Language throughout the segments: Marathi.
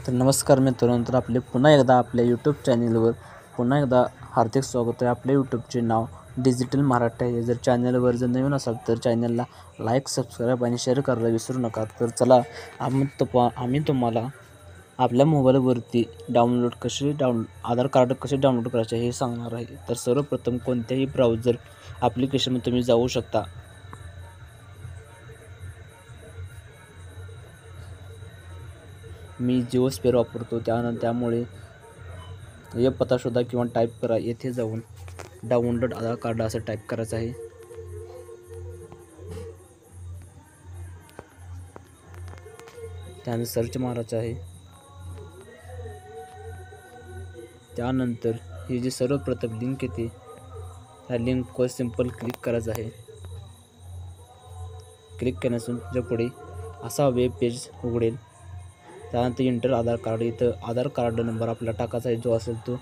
तर नमस्कार मित्रांनो, तर आपले पुन्हा एकदा आपल्या यूट्यूब चॅनलवर पुन्हा एकदा हार्दिक स्वागत आहे. आपल्या यूट्यूबचे नाव डिजिटल मराठी आहे. जर चॅनलवर जर नवीन असाल तर चॅनलला लाईक, सबस्क्राईब आणि शेअर करायला विसरू नका. तर चला आम्ही तुम्हाला आपल्या मोबाईलवरती आधार कार्ड कसे डाउनलोड करायचे हे सांगणार आहे. तर सर्वप्रथम कोणत्याही ब्राउझर ॲप्लिकेशनमध्ये तुम्ही जाऊ शकता. मी जिओ स्पेअर वापरतो त्यामुळे हे पत्ता शोधा किंवा टाईप करा. येथे जाऊन डाउनलोड आधार कार्ड असं टाईप करायचं आहे. त्यानंतर सर्च मारायचं आहे. त्यानंतर ही जी सर्वप्रथम लिंक येते त्या लिंकवर सिंपल क्लिक करायचं आहे. क्लिक केल्यानंतर पुढे असा वेब पेज उघडेल. त्यानंतर इंटर आधार कार्ड, इथं आधार कार्ड नंबर आपला टाकायचा आहे जो असेल तो.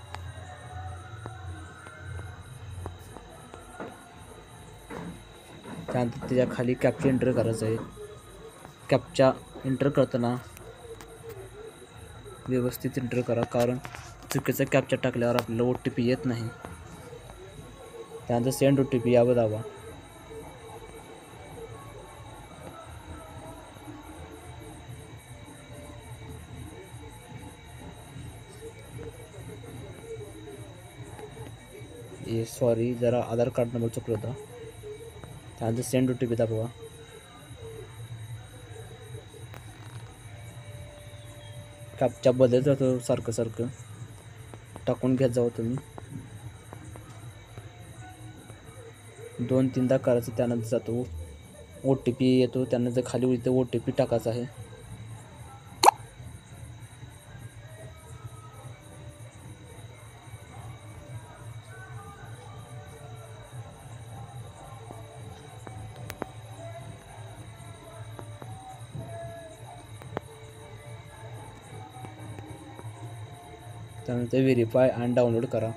त्यानंतर त्याच्या खाली कॅप्चा एंटर करायचा आहे. कॅप्चा एंटर करताना व्यवस्थित एंटर करा, कारण चुकीचा कॅप्चा टाकल्यावर आपल्याला OTP येत नाही. त्यानंतर सेंड OTP यावर दाबा. सॉरी, जरा आधार कार्ड नंबर चुकला होता. त्यानंतर सेंड OTP दाबवा. कॅप्चा बदलत जातो, सारखं टाकून घेत जावं तुम्ही. 2-3दा करायचं. त्यानंतर जातो OTP येतो. त्यानंतर खाली इथे OTP टाकायचा आहे. त्यानंतर व्हेरीफाय आणि डाउनलोड करा.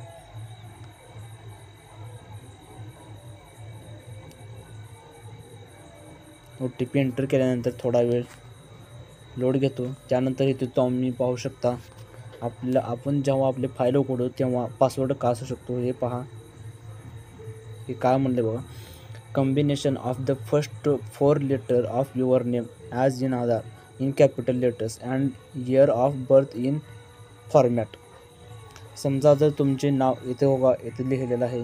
OTP एंटर केल्यानंतर थोडा वेळ लोड घेतो. त्यानंतर इथे तुम्ही पाहू शकता आपण जेव्हा आपले फाईल उघडू तेव्हा पासवर्ड का असू शकतो हे पहा. हे काय म्हणले बघा, combination of the first 4 letter of your name as in Aadhaar in capital letters and year of birth in format. समजा जर तुमचे नाव इथे बघा, इथे लिहिलेलं आहे,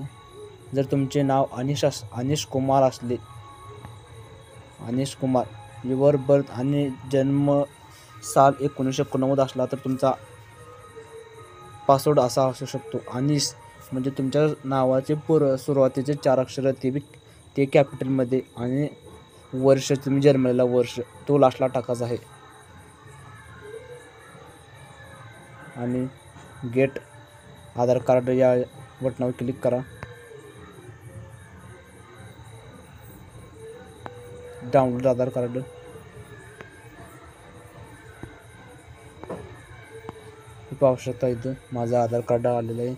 जर तुमचे नाव अनिश कुमार असले, अनिश कुमार, युअर बर्थ आणि जन्म साल 1989 असला तर तुमचा पासवर्ड असा असू शकतो. अनिश म्हणजे तुमच्या नावाचे सुरुवातीचे 4 अक्षर ते कॅपिटलमध्ये, आणि वर्ष तुम्ही जन्मलेला वर्ष तो लास्टला टाकायचा आहे. आणि गेट आधार कार्ड या बटनावर क्लिक करा. डाउनलोड आधार कार्ड. पाहू शकता इथं माझं आधार कार्ड आलेलं आहे.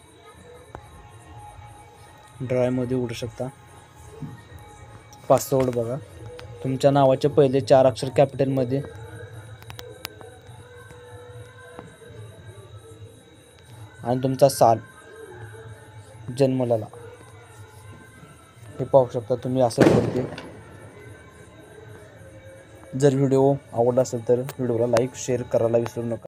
ड्राईव्हमध्ये उघडू शकता. पासवर्ड बघा, तुमच्या नावाचे पहिले 4 अक्षर कॅपिटलमध्ये, आणि तुमचा साल जन्मलेला हे पाहू शकता तुम्ही. असं करते. जर व्हिडिओ आवडला असेल तर व्हिडिओला लाईक शेअर करायला विसरू नका.